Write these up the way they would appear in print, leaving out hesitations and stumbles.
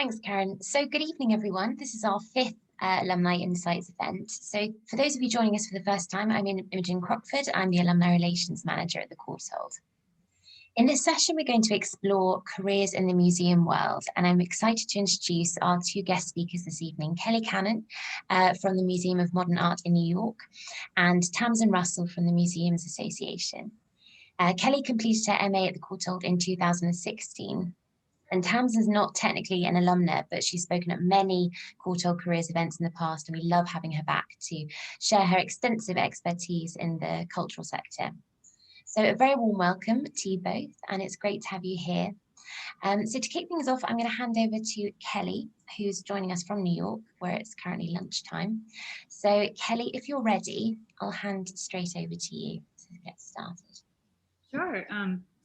Thanks, Karen. So good evening, everyone. This is our fifth Alumni Insights event. So for those of you joining us for the first time, I'm Imogen Crockford. I'm the Alumni Relations Manager at the Courtauld. In this session, we're going to explore careers in the museum world, and I'm excited to introduce our two guest speakers this evening, Kelly Cannon from the Museum of Modern Art in New York, and Tamsin Russell from the Museums Association. Kelly completed her MA at the Courtauld in 2016. And Tamsin's not technically an alumna, but she's spoken at many Courtauld Careers events in the past, and we love having her back to share her extensive expertise in the cultural sector. So a very warm welcome to you both, and it's great to have you here. So to kick things off, I'm going to hand over to Kelly, who's joining us from New York, where it's currently lunchtime. So Kelly, if you're ready, I'll hand straight over to you to get started. Sure.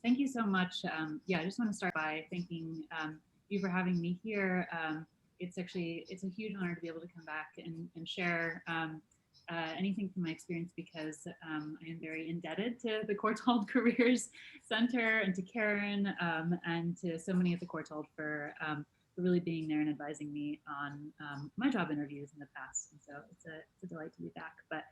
Thank you so much. I just want to start by thanking you for having me here. It's a huge honor to be able to come back and share anything from my experience, because I am very indebted to the Courtauld Careers Center and to Karen and to so many at the Courtauld for really being there and advising me on my job interviews in the past. And so it's a delight to be back. But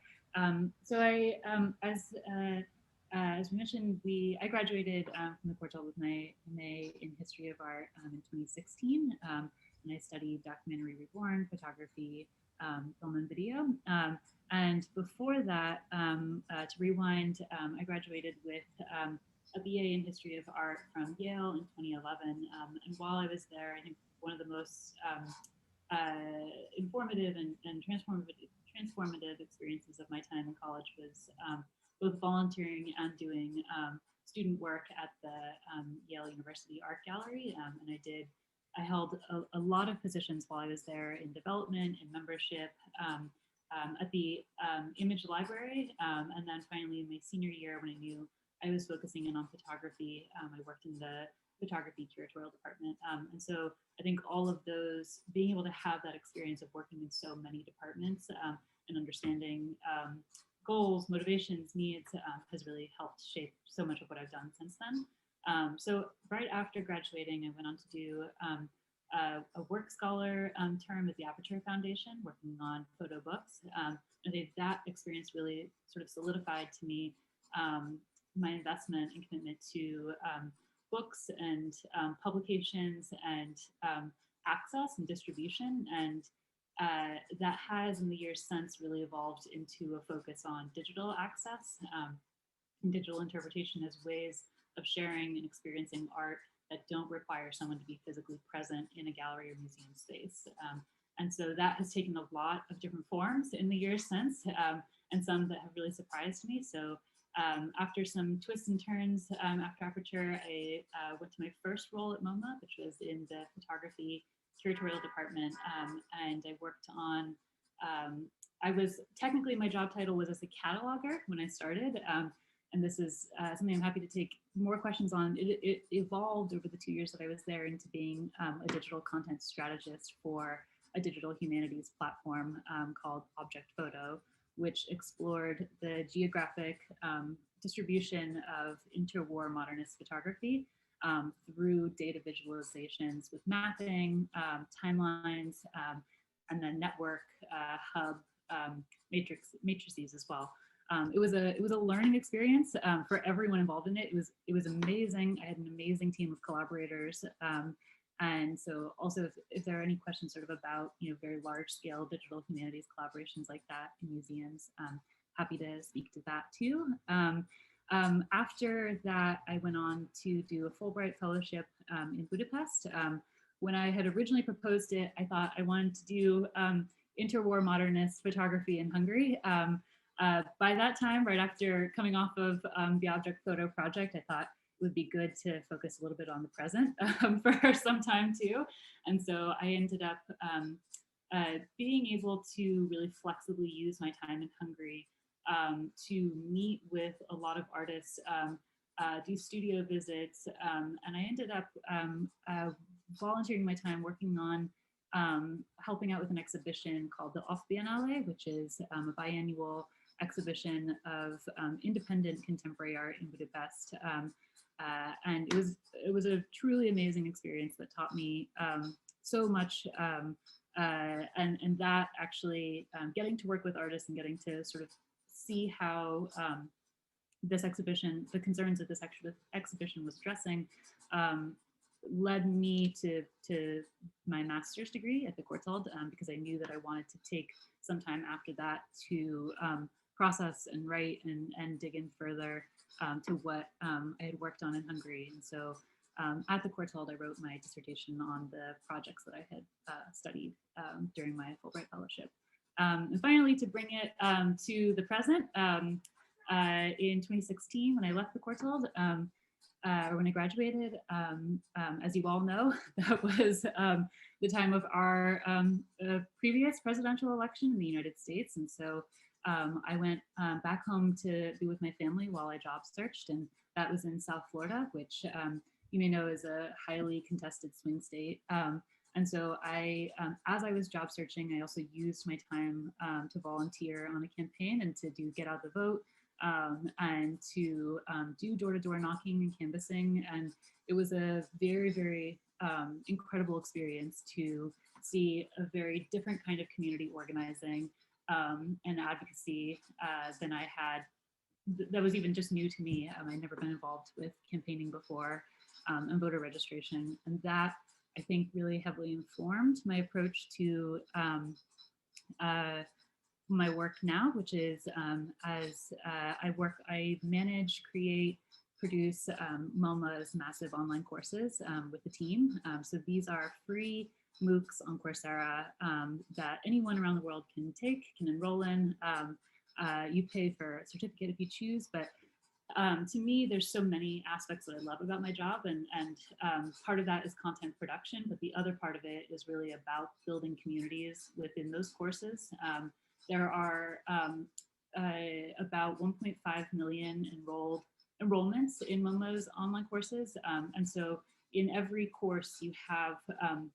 as we mentioned, I graduated from the Courtauld with my MA in History of Art in 2016, and I studied documentary reborn, photography, film and video. And before that, to rewind, I graduated with a BA in History of Art from Yale in 2011. And while I was there, I think one of the most informative and transformative experiences of my time in college was both volunteering and doing student work at the Yale University Art Gallery. And I held a lot of positions while I was there in development and membership at the Image Library. And then finally in my senior year, when I knew I was focusing in on photography, I worked in the photography curatorial department. And so I think all of those, being able to have that experience of working in so many departments and understanding goals, motivations, needs has really helped shape so much of what I've done since then. So right after graduating, I went on to do a work scholar term at the Aperture Foundation, working on photo books. I think that experience really sort of solidified to me my investment and commitment to books and publications and access and distribution. And that has, in the years since, really evolved into a focus on digital access and digital interpretation as ways of sharing and experiencing art that don't require someone to be physically present in a gallery or museum space. And so that has taken a lot of different forms in the years since, and some that have really surprised me. So after some twists and turns after Aperture, I went to my first role at MoMA, which was in the photography curatorial department, and I worked on, technically my job title was as a cataloger when I started, and this is something I'm happy to take more questions on. It evolved over the 2 years that I was there into being a digital content strategist for a digital humanities platform called Object Photo, which explored the geographic distribution of interwar modernist photography through data visualizations with mapping, timelines, and then network hub matrices as well. It was a learning experience for everyone involved in it. It was amazing. I had an amazing team of collaborators. And so also if there are any questions sort of about, very large scale digital humanities collaborations like that in museums, happy to speak to that too. After that, I went on to do a Fulbright fellowship in Budapest. When I had originally proposed it, I thought I wanted to do interwar modernist photography in Hungary. By that time, right after coming off of the Object Photo project, I thought it would be good to focus a little bit on the present for some time too. And so I ended up being able to really flexibly use my time in Hungary to meet with a lot of artists, do studio visits, and I ended up volunteering my time working on helping out with an exhibition called the Off Biennale, which is a biannual exhibition of independent contemporary art in Budapest. And it was a truly amazing experience that taught me so much. And that actually getting to work with artists and getting to sort of see how this exhibition, the concerns that this exhibition was addressing, led me to my master's degree at the Courtauld, because I knew that I wanted to take some time after that to process and write and dig in further to what I had worked on in Hungary. And so at the Courtauld, I wrote my dissertation on the projects that I had studied during my Fulbright fellowship. And finally, to bring it to the present, in 2016, when I left the Courtauld, or when I graduated, as you all know, that was the time of our previous presidential election in the United States. And so I went back home to be with my family while I job searched, and that was in South Florida, which you may know is a highly contested swing state. And so I, as I was job searching, I also used my time to volunteer on a campaign and to do Get Out the Vote, and to do door-to-door knocking and canvassing. And it was a very, very incredible experience to see a very different kind of community organizing and advocacy than I had, that was even just new to me. I'd never been involved with campaigning before, and voter registration. And that, I think, really heavily informed my approach to my work now, which is as I manage, create, produce MoMA's massive online courses with the team. So these are free MOOCs on Coursera that anyone around the world can take, can enroll in. You pay for a certificate if you choose, but to me, there's so many aspects that I love about my job, and part of that is content production, but the other part of it is really about building communities within those courses. There are about 1.5 million enrollments in MoMA's online courses, and so in every course you have,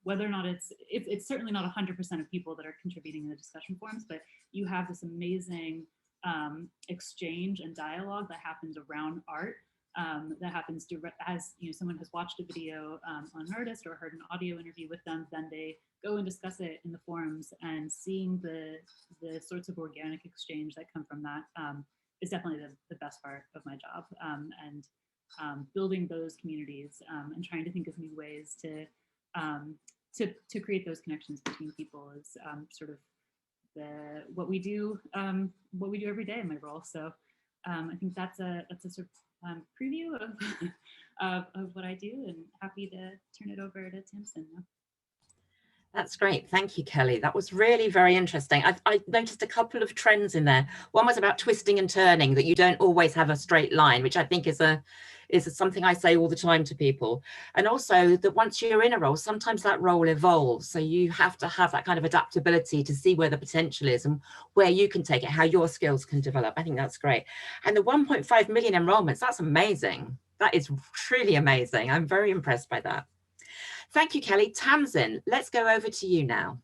whether or not it's certainly not 100% of people that are contributing in the discussion forums, but you have this amazing exchange and dialogue that happens around art, that happens as someone has watched a video on an artist or heard an audio interview with them, then they go and discuss it in the forums, and seeing the sorts of organic exchange that come from that is definitely the best part of my job, and building those communities and trying to think of new ways to create those connections between people is sort of what we do every day in my role. So I think that's a sort of preview of what I do, and happy to turn it over to Tamsin now. That's great. Thank you, Kelly. That was really very interesting. I noticed a couple of trends in there. One was about twisting and turning, that you don't always have a straight line, which I think is something I say all the time to people. And also that once you're in a role, sometimes that role evolves. So you have to have that kind of adaptability to see where the potential is and where you can take it, how your skills can develop. I think that's great. And the 1.5 million enrollments, that's amazing. That is truly amazing. I'm very impressed by that. Thank you, Kelly. Tamsin, let's go over to you now.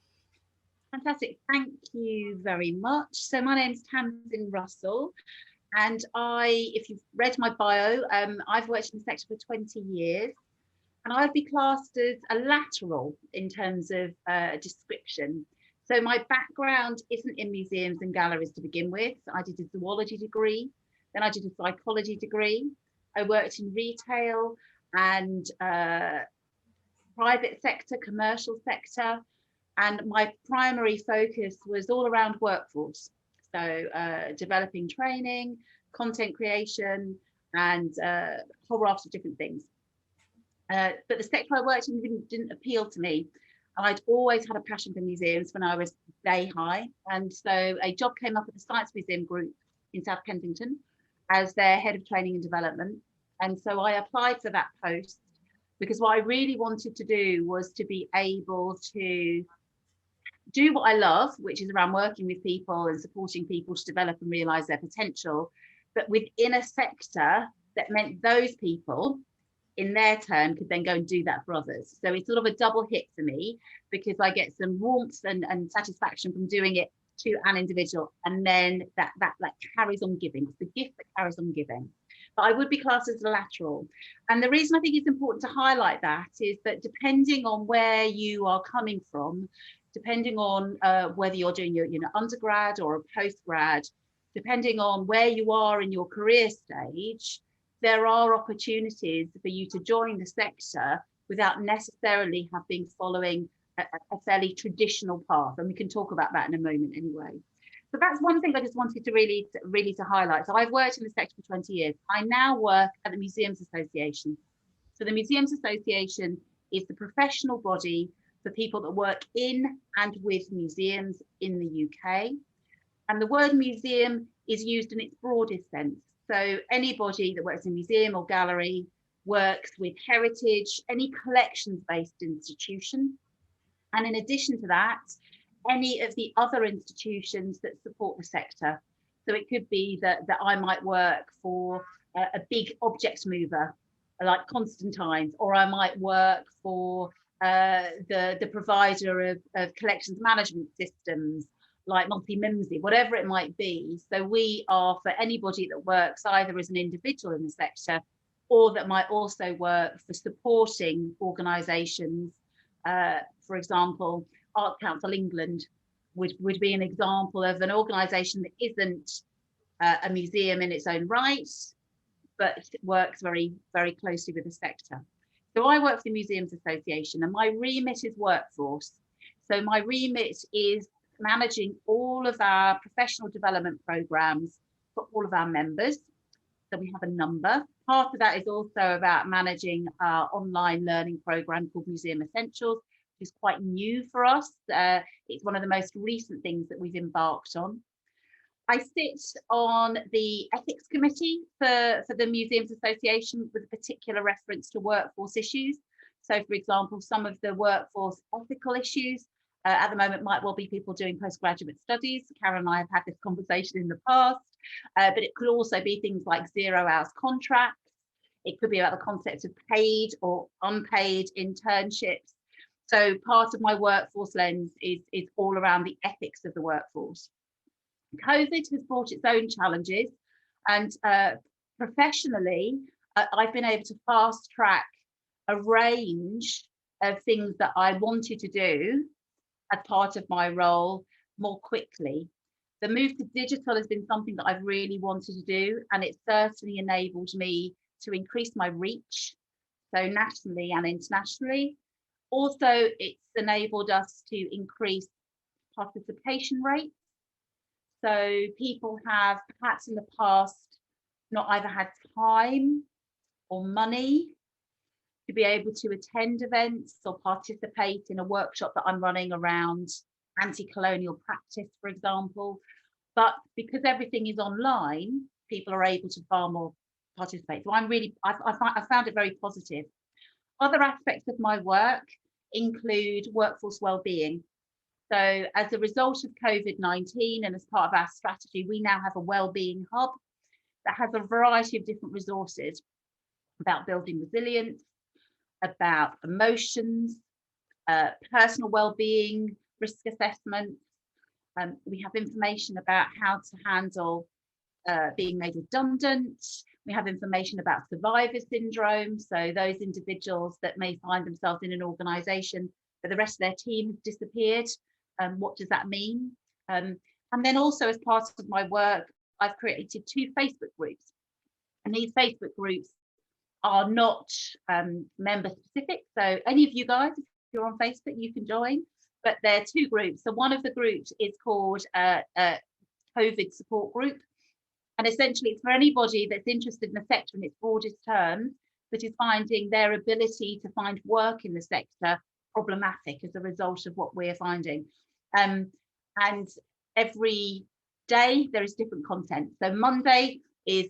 Fantastic. Thank you very much. So my name's Tamsin Russell, and if you've read my bio, I've worked in the sector for 20 years, and I'd be classed as a lateral in terms of description. So my background isn't in museums and galleries to begin with. I did a zoology degree, then I did a psychology degree. I worked in retail and private sector, commercial sector, and my primary focus was all around workforce. So developing training, content creation, and a whole raft of different things. But the sector I worked in didn't appeal to me. I'd always had a passion for museums when I was day high. And so a job came up at the Science Museum Group in South Kensington as their head of training and development. And so I applied for that post, because what I really wanted to do was to be able to do what I love, which is around working with people and supporting people to develop and realise their potential, but within a sector that meant those people, in their turn, could then go and do that for others. So it's sort of a double hit for me, because I get some warmth and satisfaction from doing it to an individual, and then that carries on giving. It's the gift that carries on giving. I would be classed as lateral. And the reason I think it's important to highlight that is that depending on where you are coming from, depending on whether you're doing your undergrad or a postgrad, depending on where you are in your career stage, there are opportunities for you to join the sector without necessarily having following a fairly traditional path. And we can talk about that in a moment anyway. So that's one thing I just wanted to really to highlight. So I've worked in the sector for 20 years. I now work at the Museums Association. So the Museums Association is the professional body for people that work in and with museums in the UK. And the word museum is used in its broadest sense. So anybody that works in a museum or gallery works with heritage, any collections-based institution. And in addition to that, any of the other institutions that support the sector. So it could be that I might work for a big object mover like Constantine's, or I might work for the provider of collections management systems like Monty Mimsy, whatever it might be. So we are for anybody that works either as an individual in the sector or that might also work for supporting organisations. For example, Art Council England would be an example of an organisation that isn't a museum in its own right, but works very, very closely with the sector. So I work for the Museums Association, and my remit is workforce. So my remit is managing all of our professional development programmes for all of our members. So we have a number. Part of that is also about managing our online learning programme called Museum Essentials, which is quite new for us. It's one of the most recent things that we've embarked on. I sit on the ethics committee for the Museums Association with a particular reference to workforce issues. So, for example, some of the workforce ethical issues at the moment might well be people doing postgraduate studies. Karen and I have had this conversation in the past, but it could also be things like 0 hours contracts. It could be about the concept of paid or unpaid internships. So part of my workforce lens is all around the ethics of the workforce. COVID has brought its own challenges, and professionally, I've been able to fast track a range of things that I wanted to do as part of my role more quickly. The move to digital has been something that I've really wanted to do, and it certainly enabled me to increase my reach, so nationally and internationally. Also, it's enabled us to increase participation rates. So people have perhaps in the past not either had time or money to be able to attend events or participate in a workshop that I'm running around anti-colonial practice, for example. But because everything is online, people are able to far more participate. So I found it very positive. Other aspects of my work include workforce wellbeing. So as a result of COVID-19 and as part of our strategy, we now have a wellbeing hub that has a variety of different resources about building resilience, about emotions, personal wellbeing, risk assessment. We have information about how to handle being made redundant. We have information about survivor syndrome. So those individuals that may find themselves in an organisation but the rest of their team has disappeared. What does that mean? And then also as part of my work, I've created 2 Facebook groups. And these Facebook groups are not member specific. So any of you guys, if you're on Facebook, you can join, but they're 2 groups. So one of the groups is called COVID support group. And essentially it's for anybody that's interested in the sector in its broadest terms, that is finding their ability to find work in the sector problematic as a result of what we're finding. And every day there is different content. So Monday is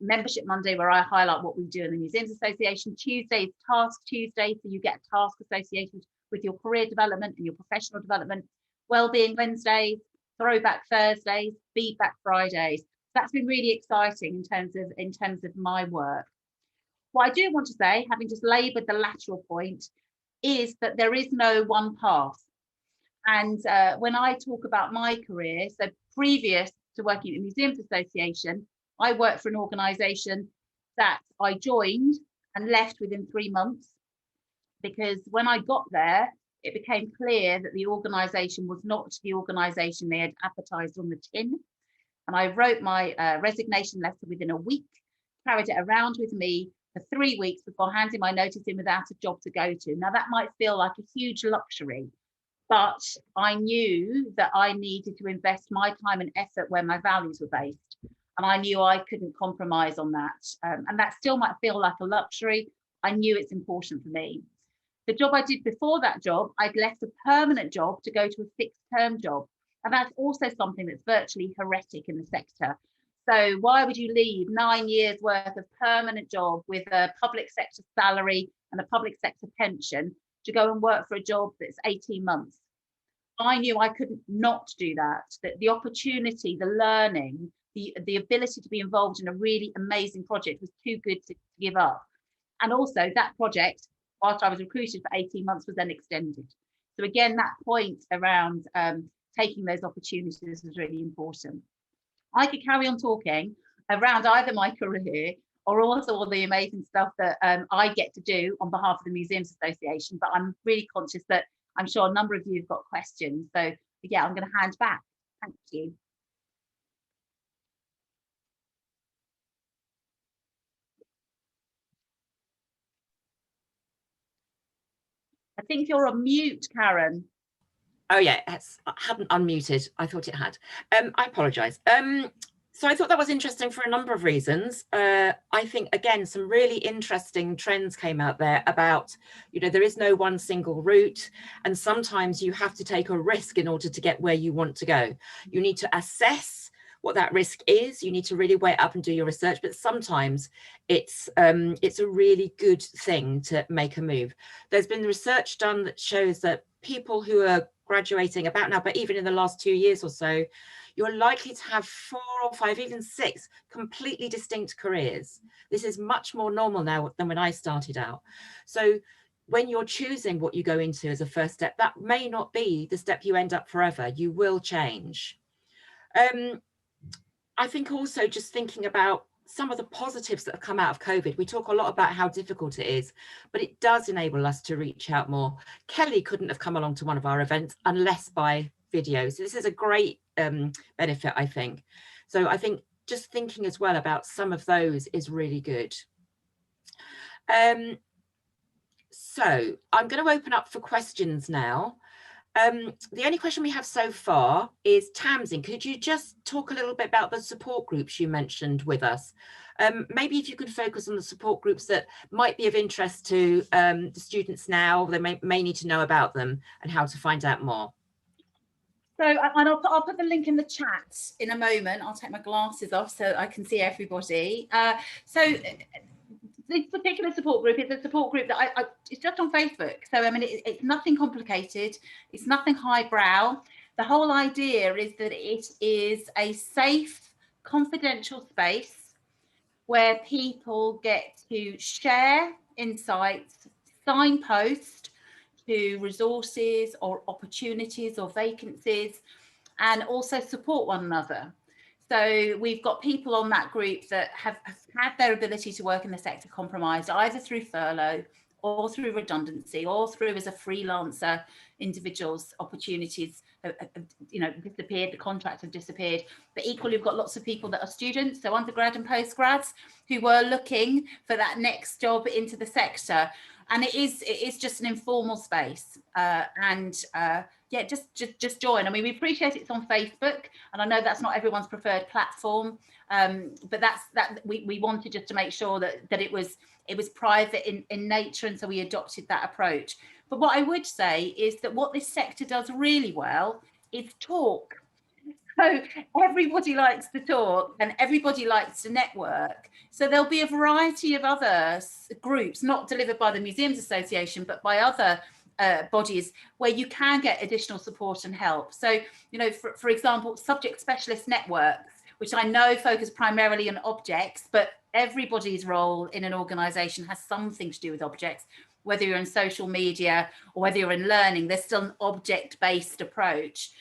Membership Monday, where I highlight what we do in the Museums Association. Tuesday is Task Tuesday, so you get a task associated with your career development and your professional development. Wellbeing Wednesdays, Throwback Thursdays, Feedback Fridays. That's been really exciting in terms of my work. What I do want to say, having just laboured the lateral point, is that there is no one path. And when I talk about my career, so previous to working at the Museums Association, I worked for an organisation that I joined and left within 3 months, because when I got there, it became clear that the organisation was not the organisation they had advertised on the tin. And I wrote my resignation letter within a week, carried it around with me for 3 weeks before handing my notice in without a job to go to. Now, that might feel like a huge luxury, but I knew that I needed to invest my time and effort where my values were based. And I knew I couldn't compromise on that. And that still might feel like a luxury. I knew it's important for me. The job I did before that job, I'd left a permanent job to go to a fixed term job. And that's also something that's virtually heretic in the sector. So why would you leave 9 years worth of permanent job with a public sector salary and a public sector pension to go and work for a job that's 18 months? I knew I couldn't not do that the opportunity, the learning, the ability to be involved in a really amazing project was too good to give up. And also that project, whilst I was recruited for 18 months, was then extended. So again, that point around taking those opportunities is really important. I could carry on talking around either my career or also all the amazing stuff that I get to do on behalf of the Museums Association, but I'm really conscious that I'm sure a number of you have got questions. So yeah, I'm going to hand back. Thank you. I think you're on mute, Karen. Oh yeah, I hadn't unmuted. I thought it had. I apologise. So I thought that was interesting for a number of reasons. I think, again, some really interesting trends came out there about, there is no one single route, and sometimes you have to take a risk in order to get where you want to go. You need to assess what that risk is. You need to really weigh it up and do your research, but sometimes it's a really good thing to make a move. There's been research done that shows that people who are graduating about now, but even in the last 2 years or so, you're likely to have 4 or 5, even 6 completely distinct careers. This is much more normal now than when I started out. So when you're choosing what you go into as a first step, that may not be the step you end up forever. You will change. I think also just thinking about some of the positives that have come out of COVID. We talk a lot about how difficult it is, but it does enable us to reach out more. Kelly couldn't have come along to one of our events unless by video. So this is a great benefit, I think. So I think just thinking as well about some of those is really good. So I'm going to open up for questions now. The only question we have so far is, Tamsin, could you just talk a little bit about the support groups you mentioned with us? Maybe if you could focus on the support groups that might be of interest to the students now, they may need to know about them and how to find out more. So I'll put the link in the chat in a moment. I'll take my glasses off so I can see everybody. So this particular support group is a support group that it's just on Facebook. So I mean, it's nothing complicated. It's nothing highbrow. The whole idea is that it is a safe, confidential space where people get to share insights, signpost to resources or opportunities or vacancies, and also support one another. So we've got people on that group that have had their ability to work in the sector compromised, either through furlough or through redundancy or through as a freelancer. Individuals' opportunities have disappeared, the contracts have disappeared. But equally, we've got lots of people that are students, so undergrad and postgrads, who were looking for that next job into the sector. And it is just an informal space, yeah, just join. I mean, we appreciate it's on Facebook, and I know that's not everyone's preferred platform, but we wanted just to make sure that it was private in nature, and so we adopted that approach. But what I would say is that what this sector does really well is talk. So everybody likes to talk and everybody likes to network. So there'll be a variety of other groups, not delivered by the Museums Association, but by other bodies where you can get additional support and help. So, for example, subject specialist networks, which I know focus primarily on objects, but everybody's role in an organisation has something to do with objects. Whether you're in social media or whether you're in learning, there's still an object-based approach.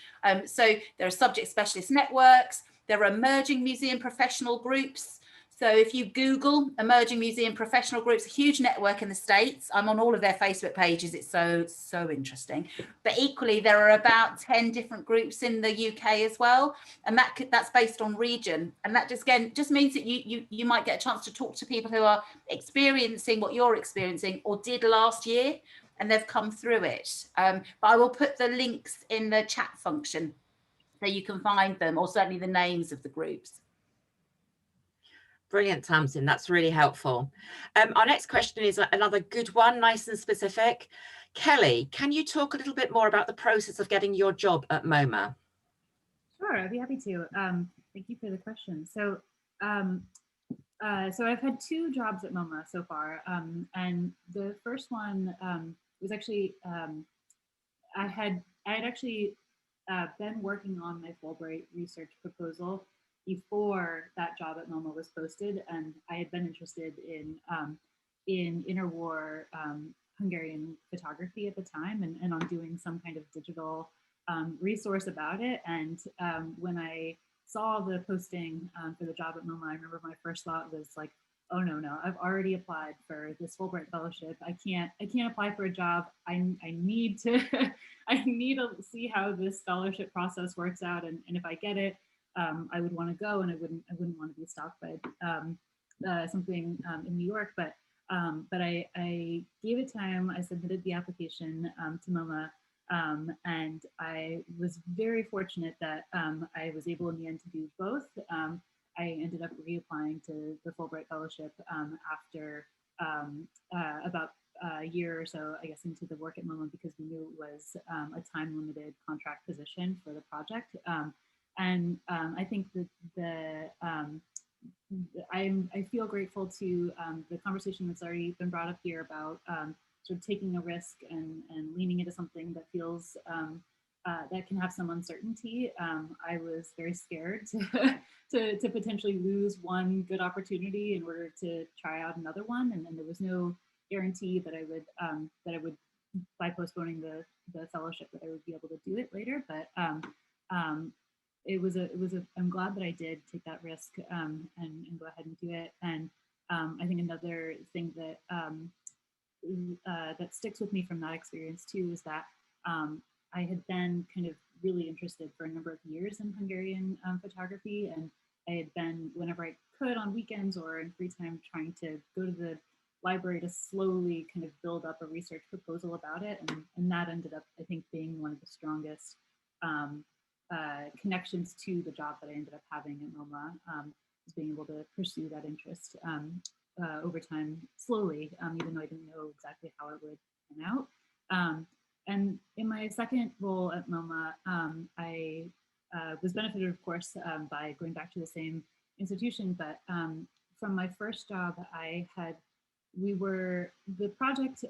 So there are subject specialist networks, there are emerging museum professional groups. So if you Google emerging museum professional groups, a huge network in the States. I'm on all of their Facebook pages. It's so interesting. But equally, there are about 10 different groups in the UK as well, and that's based on region. And that just means that you might get a chance to talk to people who are experiencing what you're experiencing or did last year, and they've come through it. But I will put the links in the chat function so you can find them, or certainly the names of the groups. Brilliant, Tamsin. That's really helpful. Our next question is another good one, nice and specific. Kelly, can you talk a little bit more about the process of getting your job at MoMA? Sure, I'd be happy to. Thank you for the question. So, so I've had 2 jobs at MoMA so far, and the first one was actually I had actually been working on my Fulbright research proposal before that job at MoMA was posted, and I had been interested in interwar Hungarian photography at the time, and on doing some kind of digital resource about it. And when I saw the posting for the job at MoMA, I remember my first thought was like, oh no, I've already applied for this Fulbright fellowship. I can't apply for a job. I need to I need to see how this scholarship process works out, and if I get it, I would want to go, and I wouldn't want to be stopped by something in New York. But I gave it time. I submitted the application to MoMA, and I was very fortunate that I was able in the end to do both. I ended up reapplying to the Fulbright Fellowship after about a year or so, I guess, into the work at MoMA, because we knew it was a time-limited contract position for the project. And I think that I feel grateful to the conversation that's already been brought up here about sort of taking a risk and leaning into something that feels that can have some uncertainty. I was very scared to potentially lose one good opportunity in order to try out another one, and there was no guarantee that I would by postponing the fellowship, that I would be able to do it later. But I'm glad that I did take that risk and go ahead and do it. And I think another thing that that sticks with me from that experience too is that I had been kind of really interested for a number of years in Hungarian photography, and I had been, whenever I could on weekends or in free time, trying to go to the library to slowly kind of build up a research proposal about it, and that ended up, I think, being one of the strongest connections to the job that I ended up having at MoMA, is being able to pursue that interest over time, slowly, even though I didn't know exactly how it would pan out. And in my second role at MoMA, I was benefited, of course, by going back to the same institution, but from my first job, the project,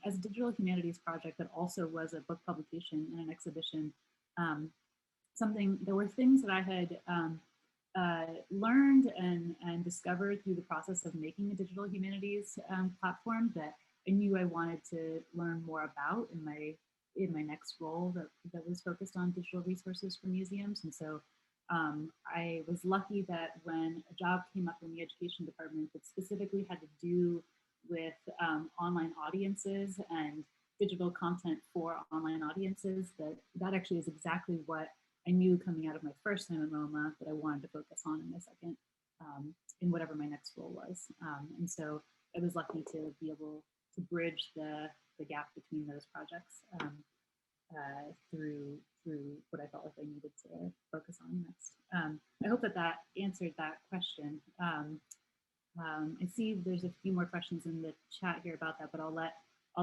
as a digital humanities project that also was a book publication and an exhibition, there were things that I had learned and discovered through the process of making a digital humanities platform that I knew I wanted to learn more about in my next role that was focused on digital resources for museums. And so I was lucky that when a job came up in the education department that specifically had to do with online audiences and digital content for online audiences, that actually is exactly what I knew coming out of my first time at MoMA that I wanted to focus on in my second, in whatever my next role was. And so I was lucky to be able to bridge the gap between those projects through what I felt like I needed to focus on next. I hope that answered that question. I see there's a few more questions in the chat here about that, but I'll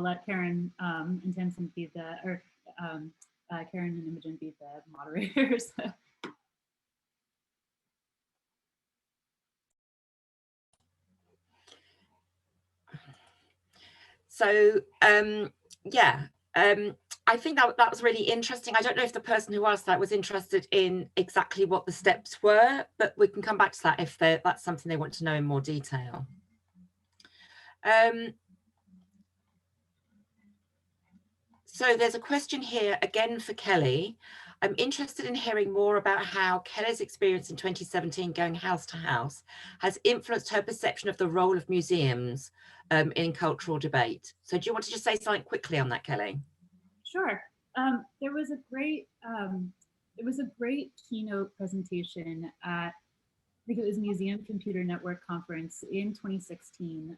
let Karen and Tamsin be Karen and Imogen be the moderators. So I think that was really interesting. I don't know if the person who asked that was interested in exactly what the steps were, but we can come back to that if that's something they want to know in more detail. So there's a question here again for Kelly. I'm interested in hearing more about how Kelly's experience in 2017 going house to house has influenced her perception of the role of museums in cultural debate. So do you want to just say something quickly on that, Kelly? Sure. There was a great keynote presentation at, I think it was Museum Computer Network Conference in 2016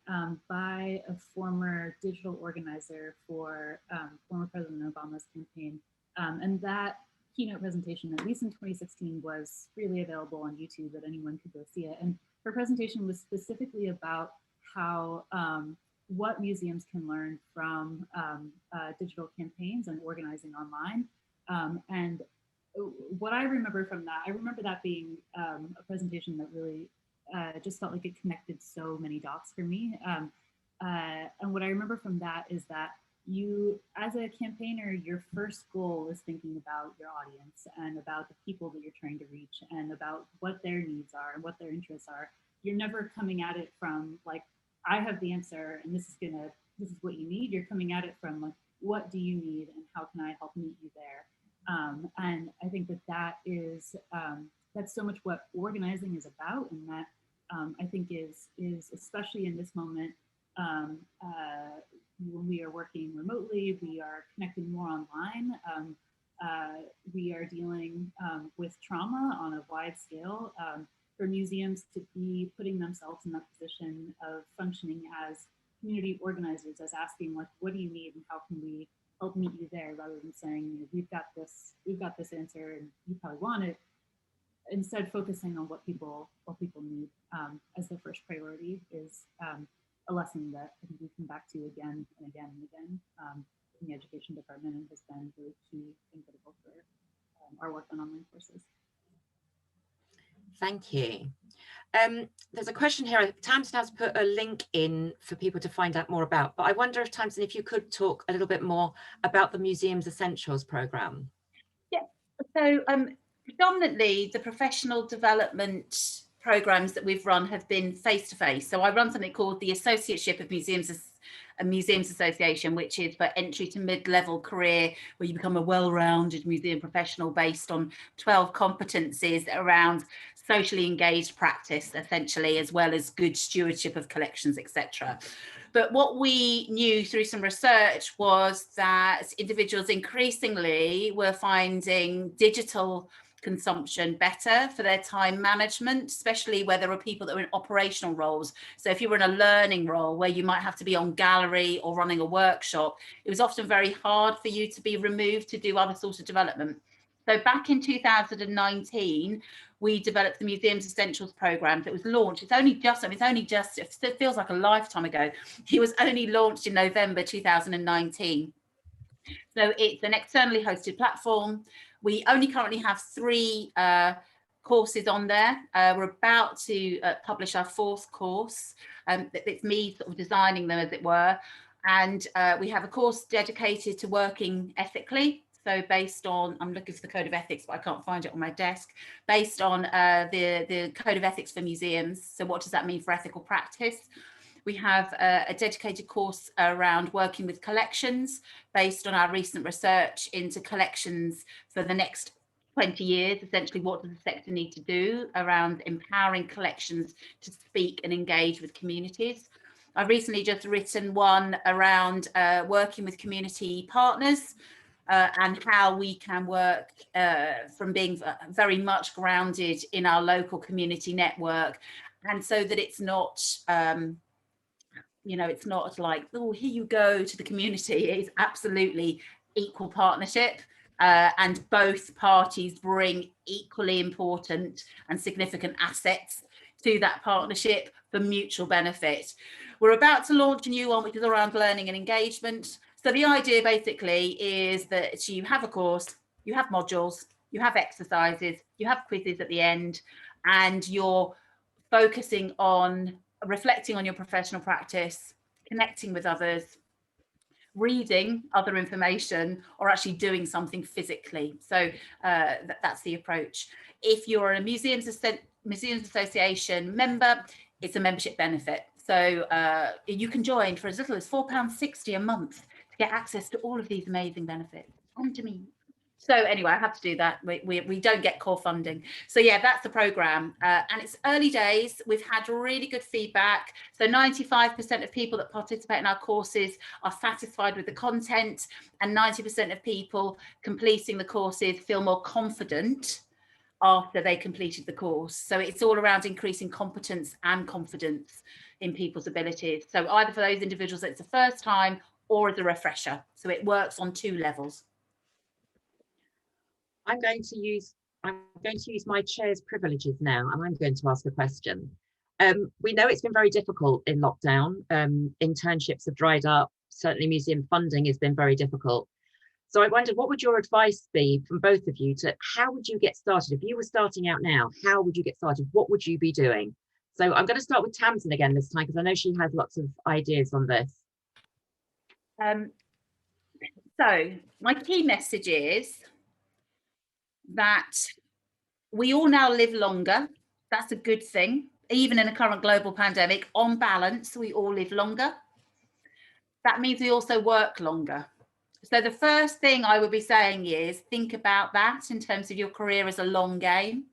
by a former digital organizer for former President Obama's campaign. And that keynote presentation, at least in 2016, was freely available on YouTube, that anyone could go see it. And her presentation was specifically about how what museums can learn from digital campaigns and organizing online. And what I remember from that, I remember that being a presentation that really just felt like it connected so many dots for me. And what I remember from that is that you, as a campaigner, your first goal is thinking about your audience and about the people that you're trying to reach and about what their needs are and what their interests are. You're never coming at it from like, I have the answer and this is what you need. You're coming at it from like, what do you need and how can I help meet you there? And I think that is that's so much what organizing is about, and that I think is especially in this moment when we are working remotely, we are connecting more online. We are dealing with trauma on a wide scale. For museums to be putting themselves in that position of functioning as community organizers, as asking like, what do you need and how can we help meet you there, rather than saying, you know, we've got this answer and you probably want it. Instead, focusing on what people need as their first priority is a lesson that I think we come back to again and again and again in the education department, and has been really key and critical for our work on online courses. Thank you. There's a question here. Tamsin has put a link in for people to find out more about, but I wonder if Tamsin, if you could talk a little bit more about the Museums Essentials programme. Yeah, so predominantly the professional development programmes that we've run have been face-to-face. So I run something called the Associateship of Museums Association, which is for entry to mid-level career, where you become a well-rounded museum professional based on 12 competencies around socially engaged practice, essentially, as well as good stewardship of collections, etc. But what we knew through some research was that individuals increasingly were finding digital consumption better for their time management, especially where there were people that were in operational roles. So if you were in a learning role where you might have to be on gallery or running a workshop, it was often very hard for you to be removed to do other sorts of development. So back in 2019, we developed the Museums Essentials programme that was launched. It's only just, it feels like a lifetime ago. It was only launched in November 2019. So it's an externally hosted platform. We only currently have 3 courses on there. We're about to publish our 4th course. It's me sort of designing them, as it were. And we have a course dedicated to working ethically. So based on, I'm looking for the code of ethics, but I can't find it on my desk, based on the code of ethics for museums. So what does that mean for ethical practice? We have a dedicated course around working with collections based on our recent research into collections for the next 20 years. Essentially, what does the sector need to do around empowering collections to speak and engage with communities? I've recently just written one around working with community partners and how we can work from being very much grounded in our local community network, and so that it's not you know, it's not like, oh, here you go to the community. It's absolutely equal partnership, and both parties bring equally important and significant assets to that partnership for mutual benefit. We're about to launch a new one, which is around learning and engagement. So the idea basically is that you have a course, you have modules, you have exercises, you have quizzes at the end, and you're focusing on reflecting on your professional practice, connecting with others, reading other information, or actually doing something physically. So that's the approach. If you're a Museums Association member, it's a membership benefit. So you can join for as little as £4.60 a month to get access to all of these amazing benefits. On to me. So anyway, I have to do that. We don't get core funding. So yeah, that's the programme. And it's early days. We've had really good feedback. So 95% of people that participate in our courses are satisfied with the content, and 90% of people completing the courses feel more confident after they completed the course. So it's all around increasing competence and confidence in people's abilities. So either for those individuals that it's the first time or as a refresher. So it works on 2 levels. I'm going to use my chair's privileges now, and I'm going to ask a question. We know it's been very difficult in lockdown. Internships have dried up. Certainly museum funding has been very difficult. So I wondered, what would your advice be from both of you to how would you get started? If you were starting out now, how would you get started? What would you be doing? So I'm going to start with Tamsin again this time, because I know she has lots of ideas on this. So my key message is that we all now live longer. That's a good thing. Even in a current global pandemic, on balance, we all live longer. That means we also work longer. So the first thing I would be saying is think about that in terms of your career as a long game.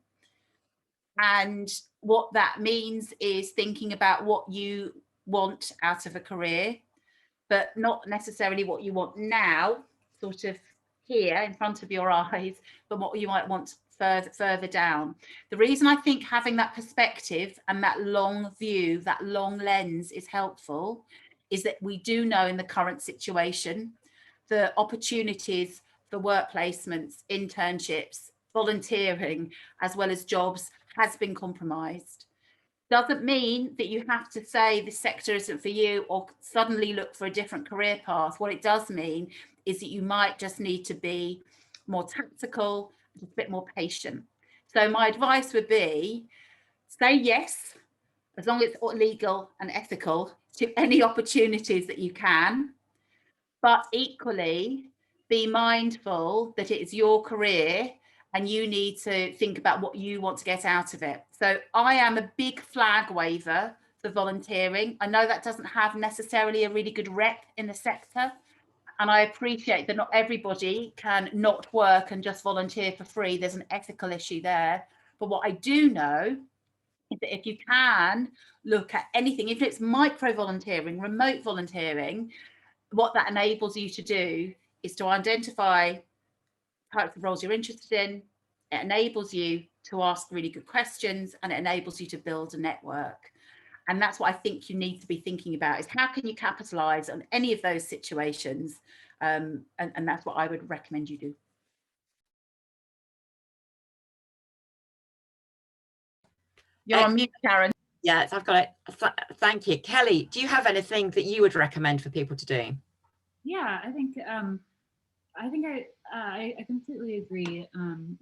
And what that means is thinking about what you want out of a career, but not necessarily what you want now, sort of here in front of your eyes, but what you might want further down. The reason I think having that perspective and that long view, that long lens is helpful, is that we do know in the current situation, the opportunities for work placements, internships, volunteering, as well as jobs has been compromised. Doesn't mean that you have to say this sector isn't for you or suddenly look for a different career path. What it does mean is that you might just need to be more tactical, a bit more patient. So my advice would be say yes, as long as it's legal and ethical, to any opportunities that you can, but equally be mindful that it is your career and you need to think about what you want to get out of it. So I am a big flag waver for volunteering. I know that doesn't have necessarily a really good rep in the sector, and I appreciate that not everybody can not work and just volunteer for free. There's an ethical issue there. But what I do know is that if you can look at anything, if it's micro volunteering, remote volunteering, what that enables you to do is to identify types of roles you're interested in. It enables you to ask really good questions, and it enables you to build a network. And that's what I think you need to be thinking about, is how can you capitalize on any of those situations? And that's what I would recommend you do. You're on mute, Karen. Yes, I've got it. Thank you. Kelly, do you have anything that you would recommend for people to do? Yeah, I think I completely agree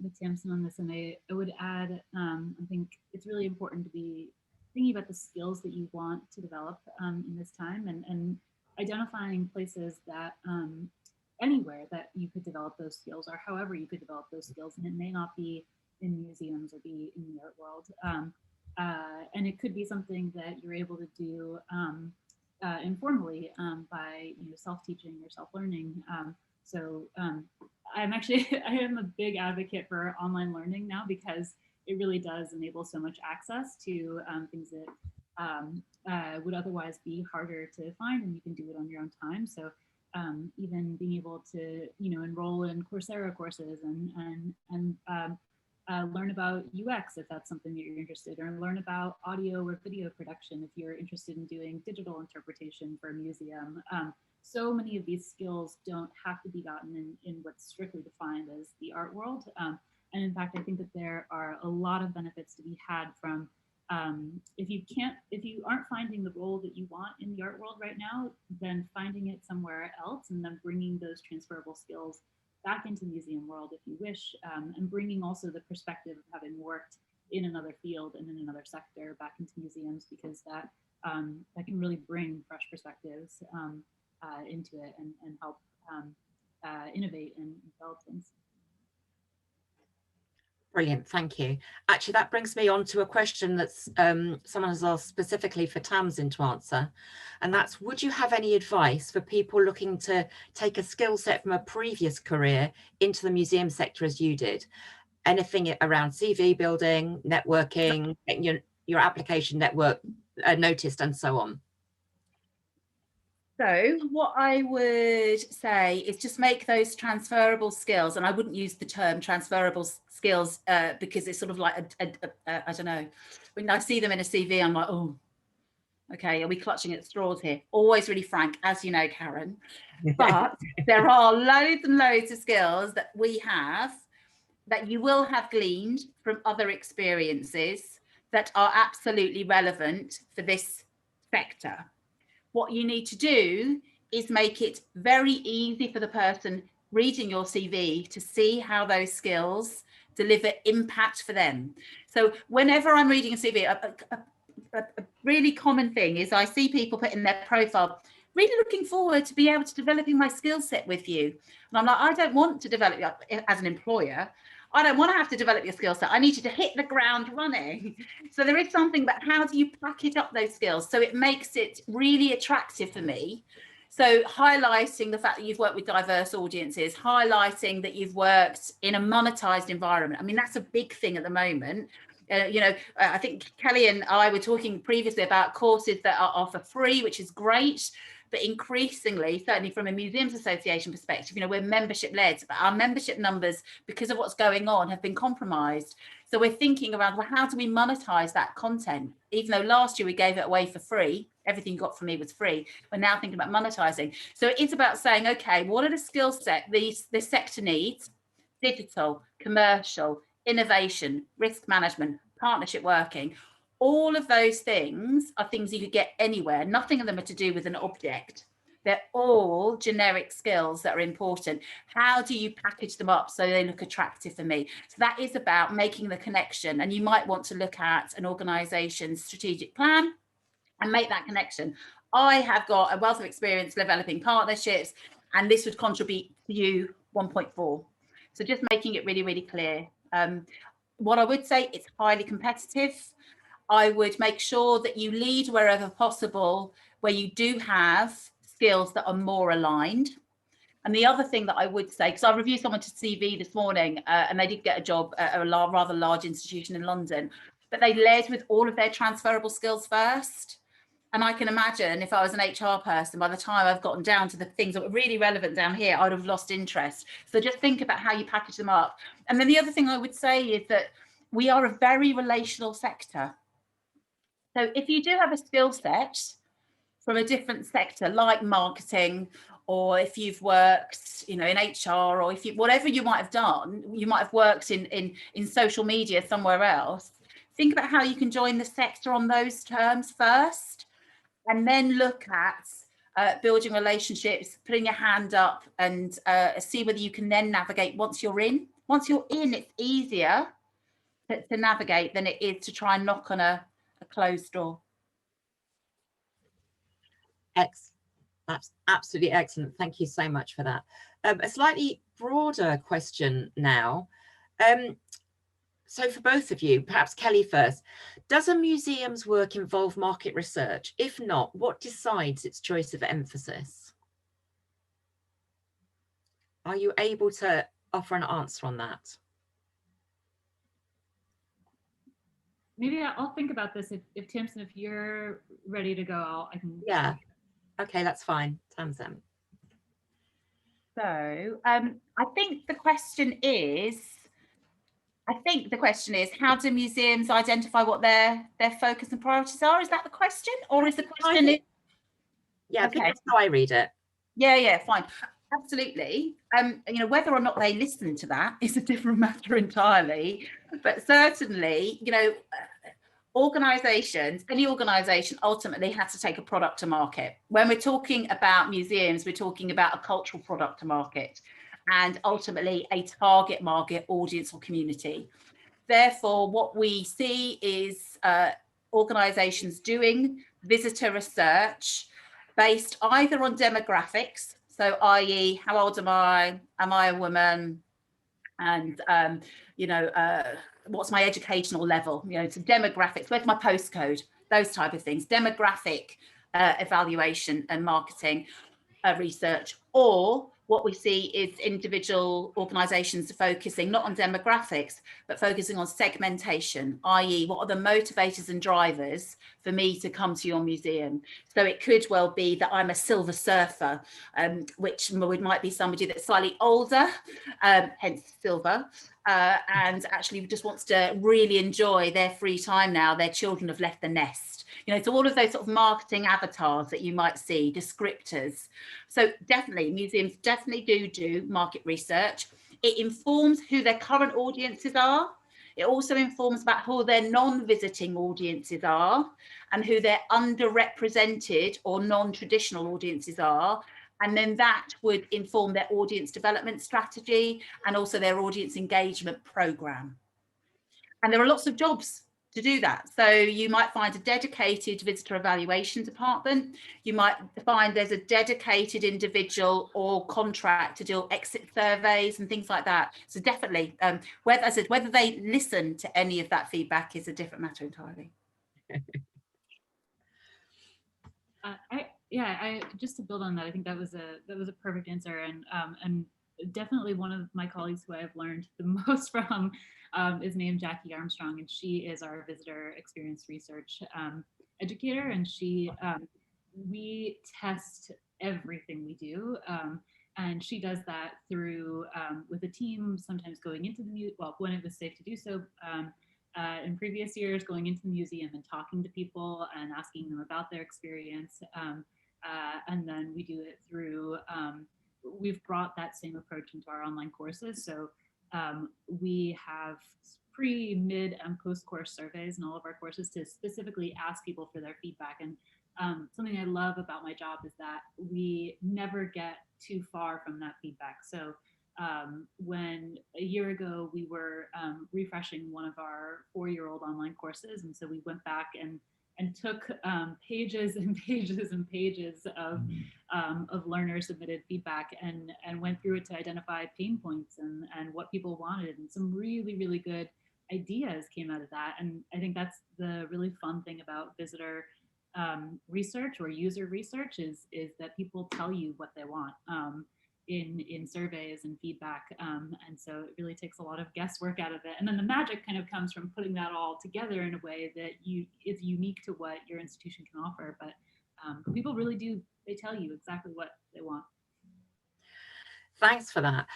with Tamsin on this, and I would add, I think it's really important to be thinking about the skills that you want to develop in this time, and identifying places that anywhere that you could develop those skills, or however you could develop those skills, and it may not be in museums or be in the art world, and it could be something that you're able to do informally by self-teaching or self-learning. So I'm actually I am a big advocate for online learning now, because it really does enable so much access to things that would otherwise be harder to find, and you can do it on your own time. So even being able to enroll in Coursera courses and learn about UX if that's something that you're interested in, or learn about audio or video production if you're interested in doing digital interpretation for a museum. So many of these skills don't have to be gotten in what's strictly defined as the art world. And in fact, I think that there are a lot of benefits to be had from if you aren't finding the role that you want in the art world right now, then finding it somewhere else, and then bringing those transferable skills back into museum world if you wish, and bringing also the perspective of having worked in another field and in another sector back into museums, because that can really bring fresh perspectives into it and help innovate and develop things. Brilliant, thank you. Actually, that brings me on to a question that's someone has asked specifically for Tamsin to answer. And that's, would you have any advice for people looking to take a skill set from a previous career into the museum sector as you did? Anything around CV building, networking, getting your application network noticed and so on? So what I would say is just make those transferable skills, and I wouldn't use the term transferable skills because it's sort of like I don't know, when I see them in a CV, I'm like, oh, okay, are we clutching at straws here? Always really frank, as you know, Karen. But there are loads and loads of skills that we have that you will have gleaned from other experiences that are absolutely relevant for this sector. What you need to do is make it very easy for the person reading your CV to see how those skills deliver impact for them. So whenever I'm reading a CV, a really common thing is I see people put in their profile, really looking forward to be able to developing my skill set with you. And I'm like, I don't want to develop as an employer. I don't want to have to develop your skill set. I need you to hit the ground running. So there is something about how do you package up those skills so it makes it really attractive for me. So highlighting the fact that you've worked with diverse audiences, highlighting that you've worked in a monetized environment. I mean, that's a big thing at the moment. I think Kelly and I were talking previously about courses that are for free, which is great. But increasingly, certainly from a Museums Association perspective, we're membership led, but our membership numbers, because of what's going on, have been compromised. So we're thinking around, well, how do we monetize that content? Even though last year we gave it away for free, everything you got from me was free. We're now thinking about monetizing. So it's about saying, okay, what are the skill set this sector needs? Digital, commercial, innovation, risk management, partnership working. All of those things are things you could get anywhere. Nothing of them are to do with an object. They're all generic skills that are important. How do you package them up so they look attractive for me? So that is about making the connection. And you might want to look at an organization's strategic plan and make that connection. I have got a wealth of experience developing partnerships, and this would contribute to you 1.4. So just making it really, really clear. What I would say, it's highly competitive. I would make sure that you lead wherever possible, where you do have skills that are more aligned. And the other thing that I would say, because I reviewed someone's CV this morning and they did get a job at a rather large institution in London, but they led with all of their transferable skills first. And I can imagine if I was an HR person, by the time I've gotten down to the things that were really relevant down here, I'd have lost interest. So just think about how you package them up. And then the other thing I would say is that we are a very relational sector. So if you do have a skill set from a different sector, like marketing, or if you've worked, in HR, or if you, whatever you might have done, you might have worked in social media somewhere else. Think about how you can join the sector on those terms first, and then look at building relationships, putting your hand up, and see whether you can then navigate once you're in. Once you're in, it's easier to navigate than it is to try and knock on a closed door. That's absolutely excellent. Thank you so much for that. A slightly broader question now. So for both of you, perhaps Kelly first, does a museum's work involve market research? If not, what decides its choice of emphasis? Are you able to offer an answer on that? Maybe I'll think about this. If Tamsin, if you're ready to go, I can. Yeah. Okay, that's fine. Tamsin. So I think the question is, how do museums identify what their focus and priorities are? Is that the question? Or is the question? Yeah, okay. That's how I read it. Yeah, fine. Absolutely. Whether or not they listen to that is a different matter entirely. But certainly, any organisation ultimately has to take a product to market. When we're talking about museums, we're talking about a cultural product to market, and ultimately a target market audience or community. Therefore, what we see is organisations doing visitor research based either on demographics, so i.e., how old am I a woman, and what's my educational level, to demographics, where's my postcode, those type of things, demographic evaluation and marketing research. Or what we see is individual organisations focusing not on demographics, but focusing on segmentation, i.e. what are the motivators and drivers for me to come to your museum. So it could well be that I'm a silver surfer, which might be somebody that's slightly older, hence silver, and actually just wants to really enjoy their free time now their children have left the nest. So all of those sort of marketing avatars that you might see, descriptors. So definitely, museums definitely do market research. It informs who their current audiences are. It also informs about who their non-visiting audiences are and who their underrepresented or non-traditional audiences are. And then that would inform their audience development strategy and also their audience engagement program. And there are lots of jobs to do that. So you might find a dedicated visitor evaluation department. You might find there's a dedicated individual or contract to do exit surveys and things like that. So definitely, whether they listen to any of that feedback is a different matter entirely. Just to build on that, I think that was a perfect answer, and definitely one of my colleagues who I've learned the most from is named Jackie Armstrong, and she is our visitor experience research educator, and we test everything we do, and she does that through with a team, sometimes going into the when it was safe to do so. In previous years, going into the museum and talking to people and asking them about their experience. And then we do it through, we've brought that same approach into our online courses. So we have pre, mid, and post-course surveys in all of our courses to specifically ask people for their feedback. And something I love about my job is that we never get too far from that feedback. So when a year ago we were refreshing one of our 4-year-old online courses, and so we went back and took pages and pages and pages of learner submitted feedback and went through it to identify pain points and what people wanted, and some really, really good ideas came out of that. And I think that's the really fun thing about visitor research or user research is that people tell you what they want in surveys and feedback, and so it really takes a lot of guesswork out of it. And then the magic kind of comes from putting that all together in a way that is unique to what your institution can offer. But people really do, they tell you exactly what they want. Thanks for that.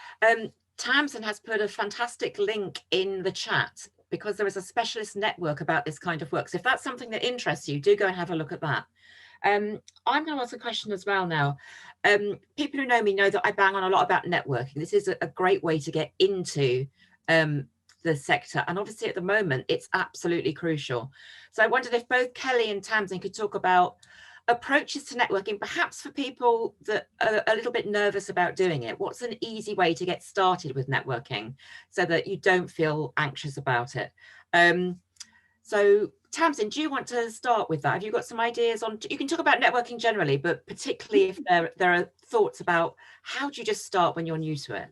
Tamsin has put a fantastic link in the chat because there is a specialist network about this kind of work. So if that's something that interests you, do go and have a look at that. I'm going to ask a question as well now. People who know me know that I bang on a lot about networking. This is a great way to get into the sector. And obviously at the moment, it's absolutely crucial. So I wondered if both Kelly and Tamsin could talk about approaches to networking, perhaps for people that are a little bit nervous about doing it. What's an easy way to get started with networking so that you don't feel anxious about it? So Tamsin, do you want to start with that? Have you got some ideas on, you can talk about networking generally, but particularly if there are thoughts about how do you just start when you're new to it?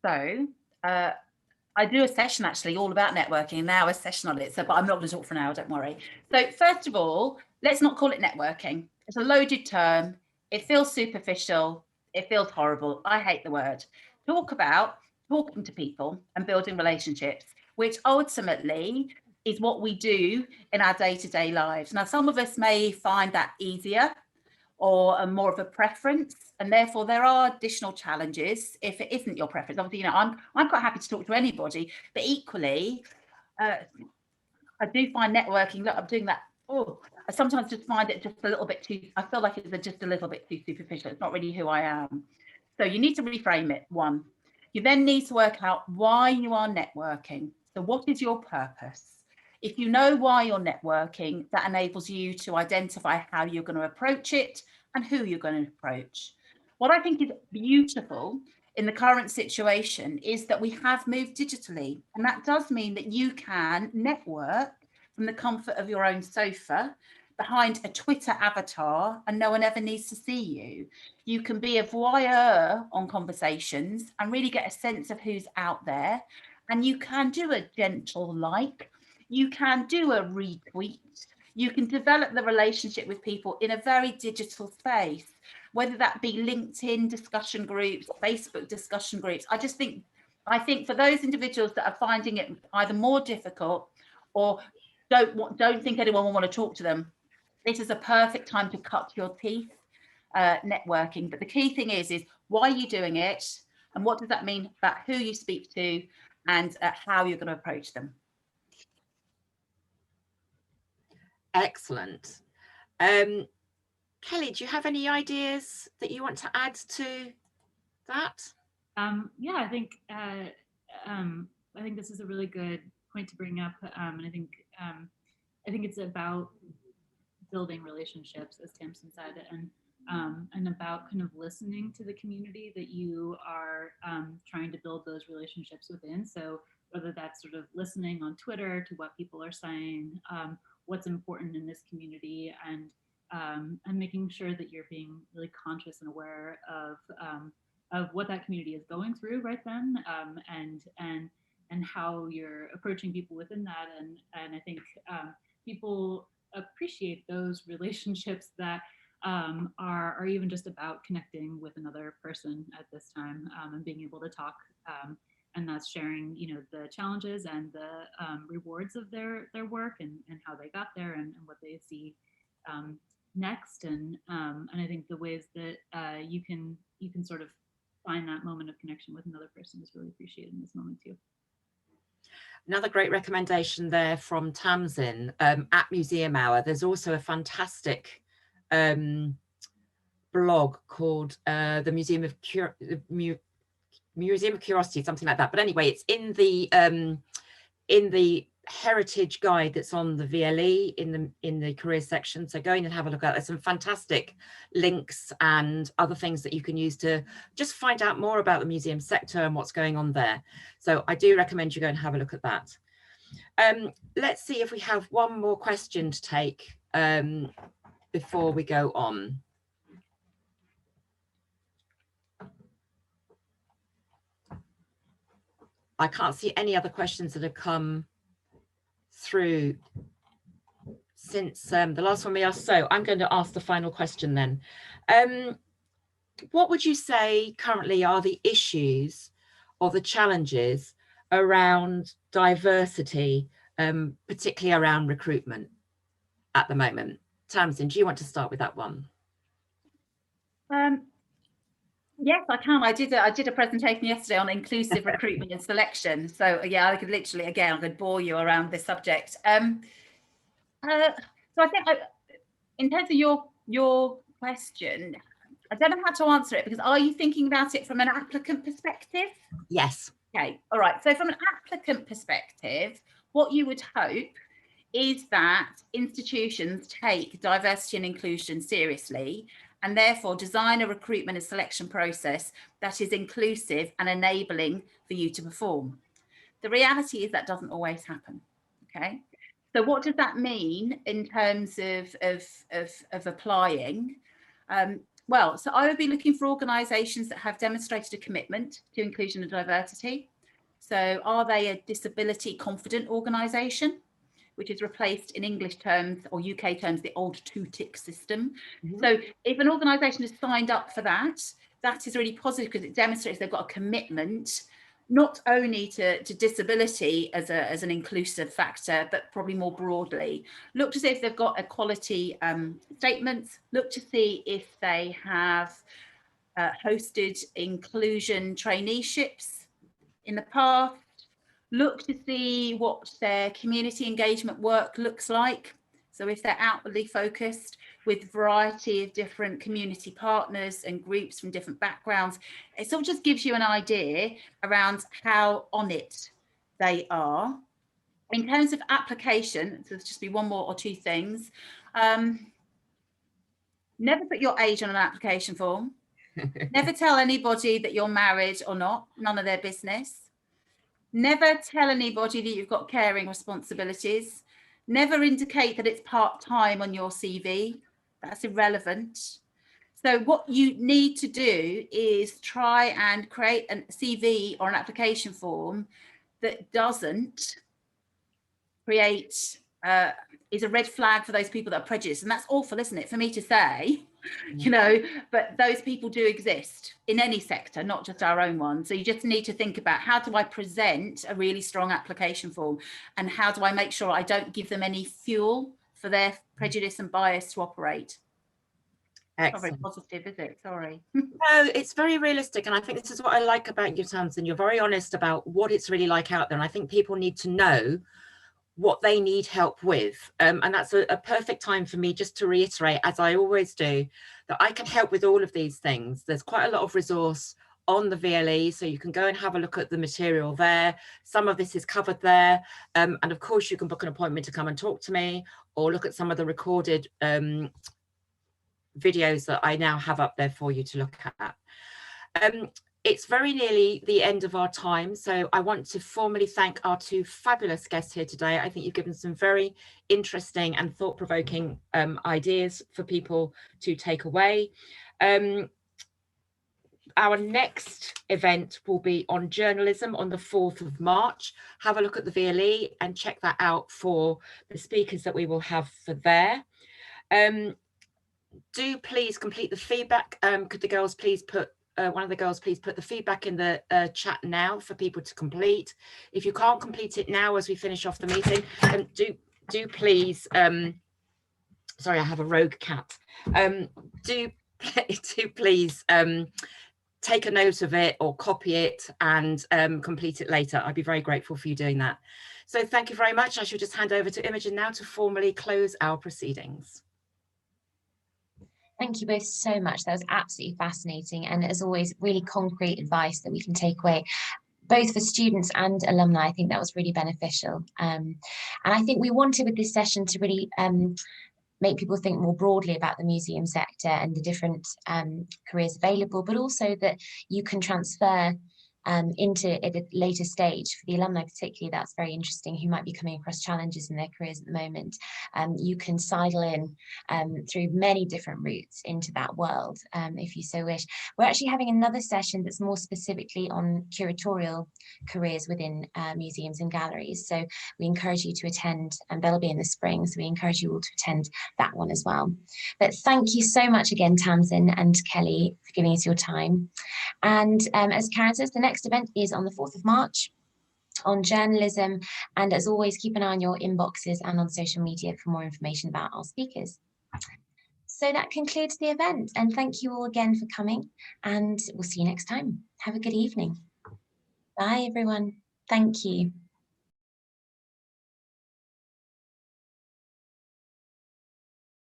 So I do a session actually all about networking now, a session on it. So, but I'm not going to talk for now, don't worry. So first of all, let's not call it networking. It's a loaded term. It feels superficial. It feels horrible. I hate the word. Talk about talking to people and building relationships, which ultimately is what we do in our day-to-day lives. Now, some of us may find that easier or more of a preference, and therefore there are additional challenges if it isn't your preference. Obviously, I'm quite happy to talk to anybody, but equally, I do find networking, look, I'm doing that, I sometimes just find it just a little bit too, I feel like it's just a little bit too superficial. It's not really who I am. So you need to reframe it, one. You then need to work out why you are networking. So what is your purpose? If you know why you're networking, that enables you to identify how you're going to approach it and who you're going to approach. What I think is beautiful in the current situation is that we have moved digitally, and that does mean that you can network from the comfort of your own sofa, behind a Twitter avatar and no one ever needs to see you. You can be a voyeur on conversations and really get a sense of who's out there. And you can do a gentle like, you can do a retweet, you can develop the relationship with people in a very digital space, whether that be LinkedIn discussion groups, Facebook discussion groups. I think for those individuals that are finding it either more difficult or don't think anyone will want to talk to them, this is a perfect time to cut your teeth networking. But the key thing is why are you doing it, and what does that mean about who you speak to and how you're going to approach them. Excellent. Kelly, do you have any ideas that you want to add to that? Yeah, I think this is a really good point to bring up, and I think it's about building relationships, as Tamsin said, and about kind of listening to the community that you are trying to build those relationships within. So whether that's sort of listening on Twitter to what people are saying, what's important in this community, and making sure that you're being really conscious and aware of what that community is going through right then, and how you're approaching people within that. And I think people appreciate those relationships that are even just about connecting with another person at this time, and being able to talk, and that's sharing, the challenges and the rewards of their work, and how they got there, and what they see next. And I think the ways that you can sort of find that moment of connection with another person is really appreciated in this moment too. Another great recommendation there from Tamsin, at Museum Hour. There's also a fantastic blog called the Museum of Curiosity, something like that. But anyway, it's in the heritage guide that's on the VLE in the career section. So go in and have a look at it. There's some fantastic links and other things that you can use to just find out more about the museum sector and what's going on there. So I do recommend you go and have a look at that. Let's see if we have one more question to take before we go on. I can't see any other questions that have come through since the last one we asked. So I'm going to ask the final question then. What would you say currently are the issues or the challenges around diversity, particularly around recruitment at the moment? Tamsin, do you want to start with that one? Yes, I can. I did a presentation yesterday on inclusive recruitment and selection. So yeah, I could literally, again, I could bore you around this subject. So I think in terms of your question, I don't know how to answer it, because are you thinking about it from an applicant perspective? Yes. Okay, all right. So from an applicant perspective, what you would hope is that institutions take diversity and inclusion seriously, and therefore design a recruitment and selection process that is inclusive and enabling for you to perform. The reality is that doesn't always happen, okay? So what does that mean in terms of applying? Well, so I would be looking for organisations that have demonstrated a commitment to inclusion and diversity. So are they a disability confident organisation, which is replaced in English terms or UK terms, the old 2-tick system. Mm-hmm. So if an organisation has signed up for that, that is really positive, because it demonstrates they've got a commitment, not only to disability as an inclusive factor, but probably more broadly. Look to see if they've got equality statements, look to see if they have hosted inclusion traineeships in the past. Look to see what their community engagement work looks like. So if they're outwardly focused with a variety of different community partners and groups from different backgrounds, it sort of just gives you an idea around how on it they are. In terms of application, so there's just be one more or two things. Never put your age on an application form. Never tell anybody that you're married or not, none of their business. Never tell anybody that you've got caring responsibilities. Never indicate that it's part-time on your CV. That's irrelevant. So what you need to do is try and create a CV or an application form that doesn't create, is a red flag for those people that are prejudiced. And that's awful, isn't it, for me to say, you know, but those people do exist in any sector, not just our own one. So you just need to think about, how do I present a really strong application form, and how do I make sure I don't give them any fuel for their prejudice and bias to operate? Excellent. Not very positive, is it? Sorry. No, it's very realistic, and I think this is what I like about you, Tamsin. You're very honest about what it's really like out there, and I think people need to know what they need help with, and that's a perfect time for me just to reiterate, as I always do, that I can help with all of these things. There's quite a lot of resource on the VLE, so you can go and have a look at the material there. Some of this is covered there, and of course you can book an appointment to come and talk to me, or look at some of the recorded videos that I now have up there for you to look at. It's very nearly the end of our time, so I want to formally thank our two fabulous guests here today. I think you've given some very interesting and thought-provoking ideas for people to take away. Our next event will be on journalism on the 4th of March. Have a look at the VLE and check that out for the speakers that we will have for there. Do please complete the feedback. Could the girls please put, one of the girls please put the feedback in the chat now for people to complete. If you can't complete it now as we finish off the meeting, do please, sorry, I have a rogue cat. Do please take a note of it or copy it and complete it later. I'd be very grateful for you doing that. So thank you very much. I shall just hand over to Imogen now to formally close our proceedings. Thank you both so much. That was absolutely fascinating, and as always, really concrete advice that we can take away, both for students and alumni. I think that was really beneficial. And I think we wanted with this session to really make people think more broadly about the museum sector and the different careers available, but also that you can transfer into at a later stage. For the alumni particularly, that's very interesting, who might be coming across challenges in their careers at the moment. You can sidle in through many different routes into that world, if you so wish. We're actually having another session that's more specifically on curatorial careers within museums and galleries, so we encourage you to attend, and that'll be in the spring, so we encourage you all to attend that one as well. But thank you so much again, Tamsin and Kelly, for giving us your time. And as Karen says, the next event is on the 4th of March on journalism, and as always, keep an eye on your inboxes and on social media for more information about our speakers. So that concludes the event, and thank you all again for coming, and we'll see you next time. Have a good evening. Bye everyone. Thank you.